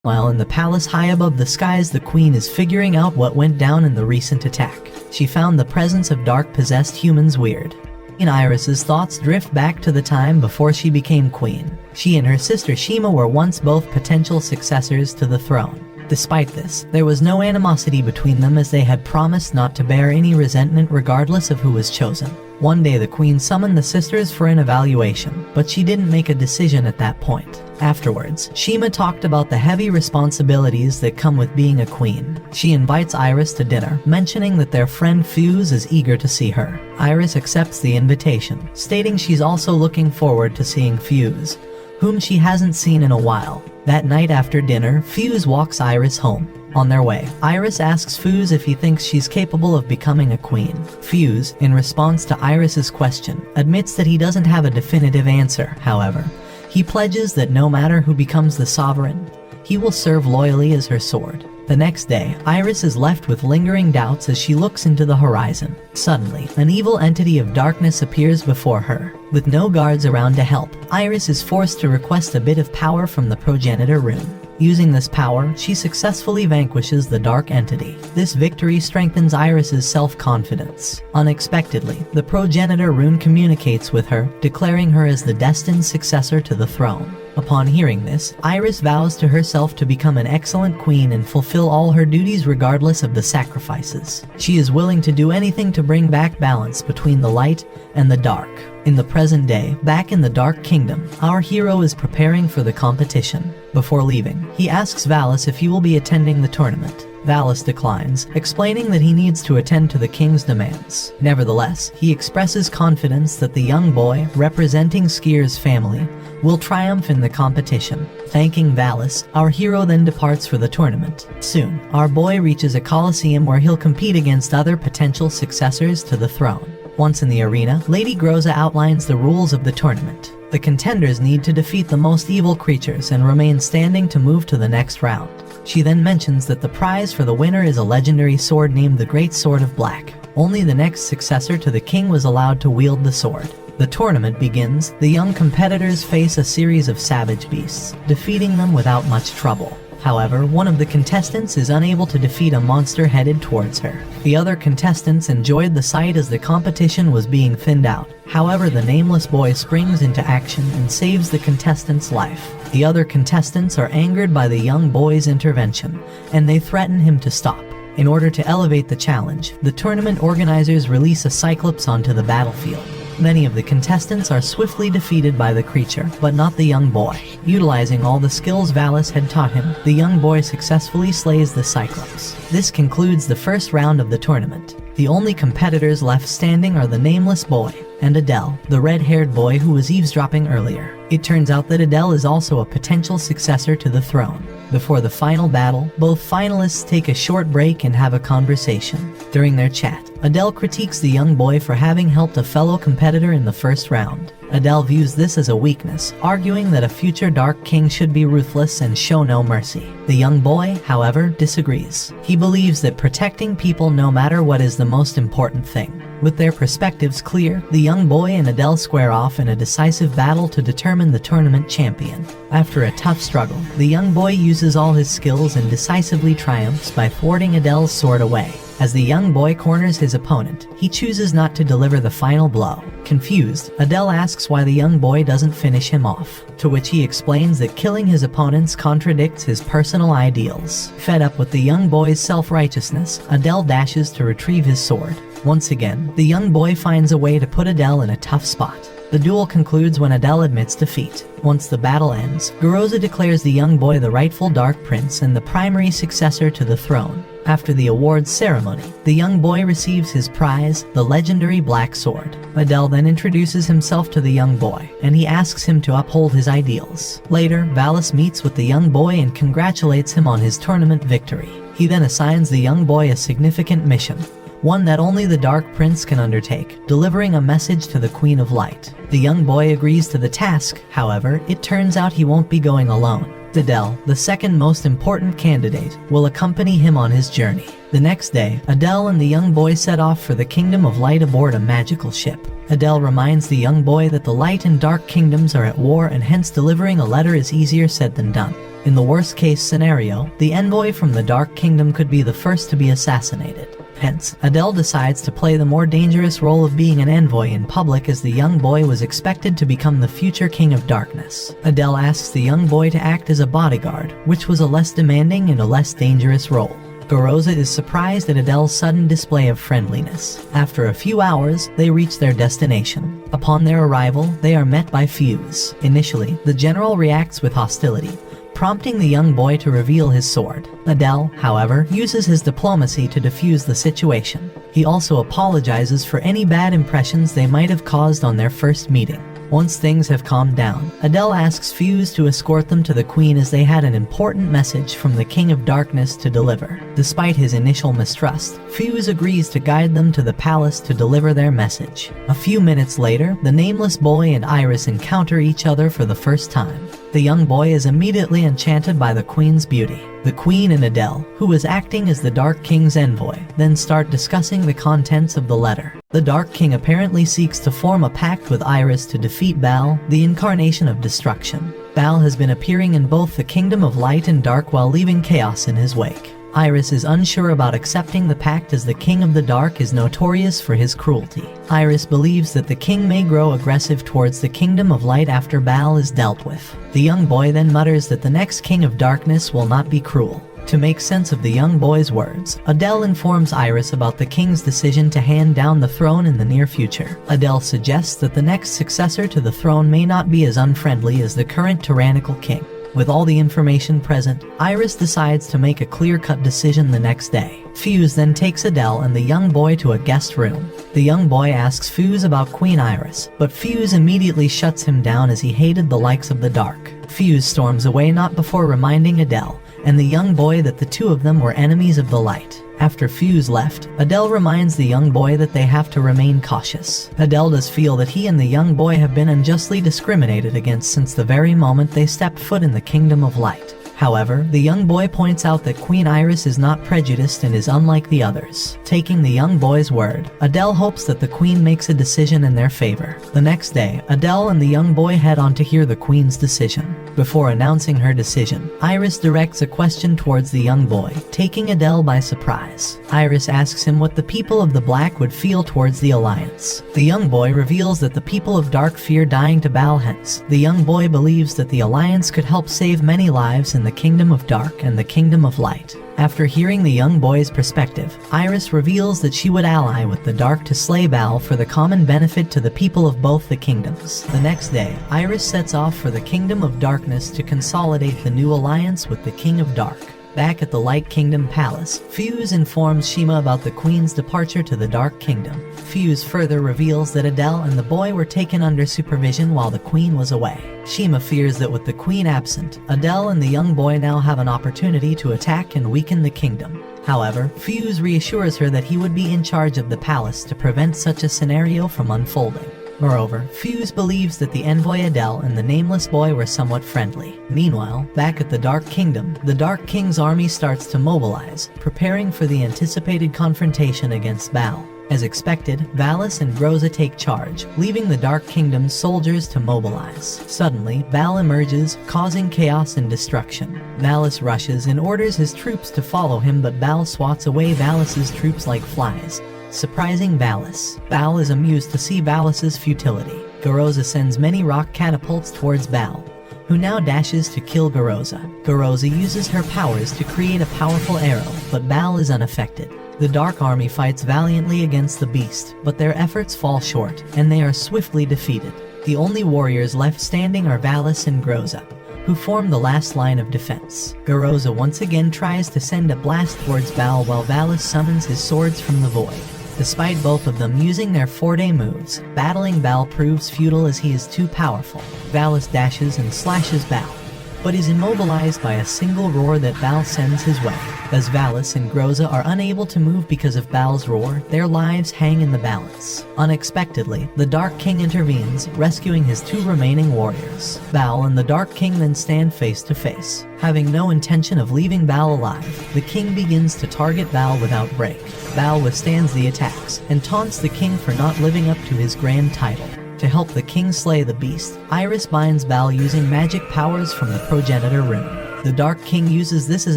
While in the palace high above the skies, the queen is figuring out what went down in the recent attack. She found the presence of dark-possessed humans weird. Iris's thoughts drift back to the time before she became queen. She and her sister Shima were once both potential successors to the throne. Despite this, there was no animosity between them, as they had promised not to bear any resentment regardless of who was chosen. One day the queen summoned the sisters for an evaluation, but she didn't make a decision at that point. Afterwards, Shima talked about the heavy responsibilities that come with being a queen. She invites Iris to dinner, mentioning that their friend Fuse is eager to see her. Iris accepts the invitation, stating she's also looking forward to seeing Fuse, whom she hasn't seen in a while. That night after dinner, Fuse walks Iris home. On their way, Iris asks Fuse if he thinks she's capable of becoming a queen. Fuse, in response to Iris's question, admits that he doesn't have a definitive answer. However, he pledges that no matter who becomes the sovereign, he will serve loyally as her sword. The next day, Iris is left with lingering doubts as she looks into the horizon. Suddenly, an evil entity of darkness appears before her. With no guards around to help, Iris is forced to request a bit of power from the progenitor rune. Using this power, she successfully vanquishes the dark entity. This victory strengthens Iris's self-confidence. Unexpectedly, the progenitor rune communicates with her, declaring her as the destined successor to the throne. Upon hearing this, Iris vows to herself to become an excellent queen and fulfill all her duties regardless of the sacrifices. She is willing to do anything to bring back balance between the light and the dark. In the present day, back in the Dark Kingdom, our hero is preparing for the competition. Before leaving, he asks Valis if he will be attending the tournament. Valis declines, explaining that he needs to attend to the king's demands. Nevertheless, he expresses confidence that the young boy, representing Skier's family, will triumph in the competition. Thanking Valis, our hero then departs for the tournament. Soon, our boy reaches a coliseum where he'll compete against other potential successors to the throne. Once in the arena, Lady Groza outlines the rules of the tournament. The contenders need to defeat the most evil creatures and remain standing to move to the next round. She then mentions that the prize for the winner is a legendary sword named the Great Sword of Black. Only the next successor to the king was allowed to wield the sword. The tournament begins. The young competitors face a series of savage beasts, defeating them without much trouble. However, one of the contestants is unable to defeat a monster headed towards her. The other contestants enjoyed the sight as the competition was being thinned out. However, the nameless boy springs into action and saves the contestant's life. The other contestants are angered by the young boy's intervention, and they threaten him to stop. In order to elevate the challenge, the tournament organizers release a Cyclops onto the battlefield. Many of the contestants are swiftly defeated by the creature, but not the young boy. Utilizing all the skills Valis had taught him, the young boy successfully slays the Cyclops. This concludes the first round of the tournament. The only competitors left standing are the nameless boy and Adele, the red-haired boy who was eavesdropping earlier. It turns out that Adele is also a potential successor to the throne. Before the final battle, both finalists take a short break and have a conversation. During their chat, Adele critiques the young boy for having helped a fellow competitor in the first round. Adele views this as a weakness, arguing that a future Dark King should be ruthless and show no mercy. The young boy, however, disagrees. He believes that protecting people no matter what is the most important thing. With their perspectives clear, the young boy and Adele square off in a decisive battle to determine the tournament champion. After a tough struggle, the young boy uses all his skills and decisively triumphs by thwarting Adele's sword away. As the young boy corners his opponent, he chooses not to deliver the final blow. Confused, Adele asks why the young boy doesn't finish him off, to which he explains that killing his opponents contradicts his personal ideals. Fed up with the young boy's self-righteousness, Adele dashes to retrieve his sword. Once again, the young boy finds a way to put Adele in a tough spot. The duel concludes when Adele admits defeat. Once the battle ends, Groza declares the young boy the rightful Dark Prince and the primary successor to the throne. After the awards ceremony, the young boy receives his prize, the legendary Black Sword. Adele then introduces himself to the young boy, and he asks him to uphold his ideals. Later, Valis meets with the young boy and congratulates him on his tournament victory. He then assigns the young boy a significant mission, one that only the Dark Prince can undertake, delivering a message to the Queen of Light. The young boy agrees to the task. However, it turns out he won't be going alone. Adele, the second most important candidate, will accompany him on his journey. The next day, Adele and the young boy set off for the Kingdom of Light aboard a magical ship. Adele reminds the young boy that the Light and Dark Kingdoms are at war, and hence delivering a letter is easier said than done. In the worst-case scenario, the envoy from the Dark Kingdom could be the first to be assassinated. Hence, Adele decides to play the more dangerous role of being an envoy in public, as the young boy was expected to become the future King of Darkness. Adele asks the young boy to act as a bodyguard, which was a less demanding and a less dangerous role. Garoza is surprised at Adele's sudden display of friendliness. After a few hours, they reach their destination. Upon their arrival, they are met by Fuse. Initially, the general reacts with hostility, prompting the young boy to reveal his sword. Adele, however, uses his diplomacy to defuse the situation. He also apologizes for any bad impressions they might have caused on their first meeting. Once things have calmed down, Adele asks Fuse to escort them to the Queen, as they had an important message from the King of Darkness to deliver. Despite his initial mistrust, Fuse agrees to guide them to the palace to deliver their message. A few minutes later, the nameless boy and Iris encounter each other for the first time. The young boy is immediately enchanted by the Queen's beauty. The Queen and Adele, who was acting as the Dark King's envoy, then start discussing the contents of the letter. The Dark King apparently seeks to form a pact with Iris to defeat Baal, the incarnation of destruction. Baal has been appearing in both the Kingdom of Light and Dark while leaving chaos in his wake. Iris is unsure about accepting the pact, as the King of the Dark is notorious for his cruelty. Iris believes that the king may grow aggressive towards the Kingdom of Light after Baal is dealt with. The young boy then mutters that the next King of Darkness will not be cruel. To make sense of the young boy's words, Adele informs Iris about the king's decision to hand down the throne in the near future. Adele suggests that the next successor to the throne may not be as unfriendly as the current tyrannical king. With all the information present, Iris decides to make a clear-cut decision the next day. Fuse then takes Adele and the young boy to a guest room. The young boy asks Fuse about Queen Iris, but Fuse immediately shuts him down, as he hated the likes of the Dark. Fuse storms away, not before reminding Adele and the young boy that the two of them were enemies of the light. After Fuse left, Adele reminds the young boy that they have to remain cautious. Adele does feel that he and the young boy have been unjustly discriminated against since the very moment they stepped foot in the Kingdom of Light. However, the young boy points out that Queen Iris is not prejudiced and is unlike the others. Taking the young boy's word, Adele hopes that the Queen makes a decision in their favor. The next day, Adele and the young boy head on to hear the Queen's decision. Before announcing her decision, Iris directs a question towards the young boy, taking Adele by surprise. Iris asks him what the people of the Black would feel towards the Alliance. The young boy reveals that the people of Dark fear dying to Baal, hence, the young boy believes that the Alliance could help save many lives in the Kingdom of Dark and the Kingdom of Light. After hearing the young boy's perspective, Iris reveals that she would ally with the Dark to slay Baal for the common benefit to the people of both the kingdoms. The next day, Iris sets off for the Kingdom of Darkness to consolidate the new alliance with the King of Dark. Back at the Light Kingdom Palace, Fuse informs Shima about the Queen's departure to the Dark Kingdom. Fuse further reveals that Adele and the boy were taken under supervision while the Queen was away. Shima fears that with the Queen absent, Adele and the young boy now have an opportunity to attack and weaken the kingdom. However, Fuse reassures her that he would be in charge of the palace to prevent such a scenario from unfolding. Moreover, Fuse believes that the envoy Adele and the nameless boy were somewhat friendly. Meanwhile, back at the Dark Kingdom, the Dark King's army starts to mobilize, preparing for the anticipated confrontation against Baal. As expected, Valis and Groza take charge, leaving the Dark Kingdom's soldiers to mobilize. Suddenly, Baal emerges, causing chaos and destruction. Valis rushes and orders his troops to follow him, but Baal swats away Valis's troops like flies, surprising Valis. Baal is amused to see Valis's futility. Garoza sends many rock catapults towards Baal, who now dashes to kill Garoza. Garoza uses her powers to create a powerful arrow, but Baal is unaffected. The Dark Army fights valiantly against the beast, but their efforts fall short, and they are swiftly defeated. The only warriors left standing are Valis and Groza, who form the last line of defense. Garoza once again tries to send a blast towards Baal while Valis summons his swords from the void. Despite both of them using their 4-day moves, battling Baal proves futile as he is too powerful. Valis dashes and slashes Baal, but is immobilized by a single roar that Baal sends his way. As Valis and Groza are unable to move because of Baal's roar, their lives hang in the balance. Unexpectedly, the Dark King intervenes, rescuing his 2 remaining warriors. Baal and the Dark King then stand face to face. Having no intention of leaving Baal alive, the king begins to target Baal without break. Baal withstands the attacks, and taunts the king for not living up to his grand title. To help the king slay the beast, Iris binds Baal using magic powers from the progenitor rune. The Dark King uses this as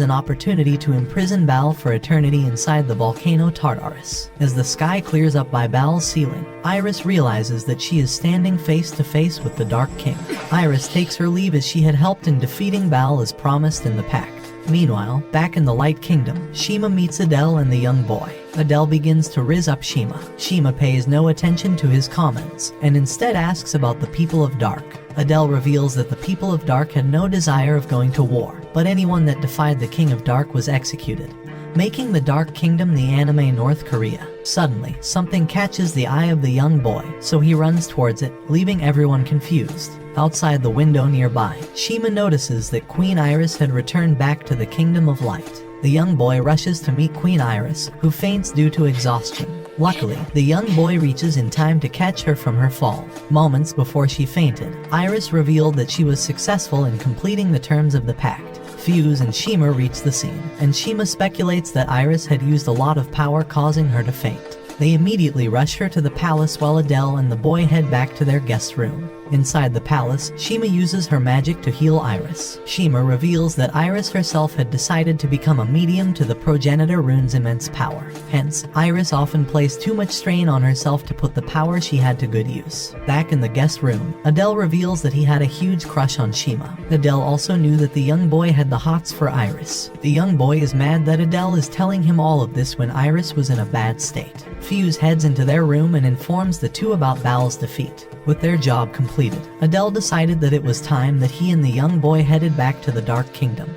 an opportunity to imprison Bal for eternity inside the volcano Tartarus. As the sky clears up by Bal's ceiling, Iris realizes that she is standing face to face with the Dark King. Iris takes her leave as she had helped in defeating Bal as promised in the pact. Meanwhile, back in the Light Kingdom, Shima meets Adele and the young boy. Adele begins to rizz up Shima. Shima pays no attention to his comments, and instead asks about the people of Dark. Adele reveals that the people of Dark had no desire of going to war, but anyone that defied the King of Dark was executed, making the Dark Kingdom the anime North Korea. Suddenly, something catches the eye of the young boy, so he runs towards it, leaving everyone confused. Outside the window nearby, Shima notices that Queen Iris had returned back to the Kingdom of Light. The young boy rushes to meet Queen Iris, who faints due to exhaustion. Luckily, the young boy reaches in time to catch her from her fall. Moments before she fainted, Iris revealed that she was successful in completing the terms of the pact. Fuse and Shima reach the scene, and Shima speculates that Iris had used a lot of power, causing her to faint. They immediately rush her to the palace while Adele and the boy head back to their guest room. Inside the palace, Shima uses her magic to heal Iris. Shima reveals that Iris herself had decided to become a medium to the progenitor rune's immense power. Hence, Iris often placed too much strain on herself to put the power she had to good use. Back in the guest room, Adele reveals that he had a huge crush on Shima. Adele also knew that the young boy had the hots for Iris. The young boy is mad that Adele is telling him all of this when Iris was in a bad state. Fuse heads into their room and informs the two about Bal's defeat. With their job completed, Adele decided that it was time that he and the young boy headed back to the Dark Kingdom.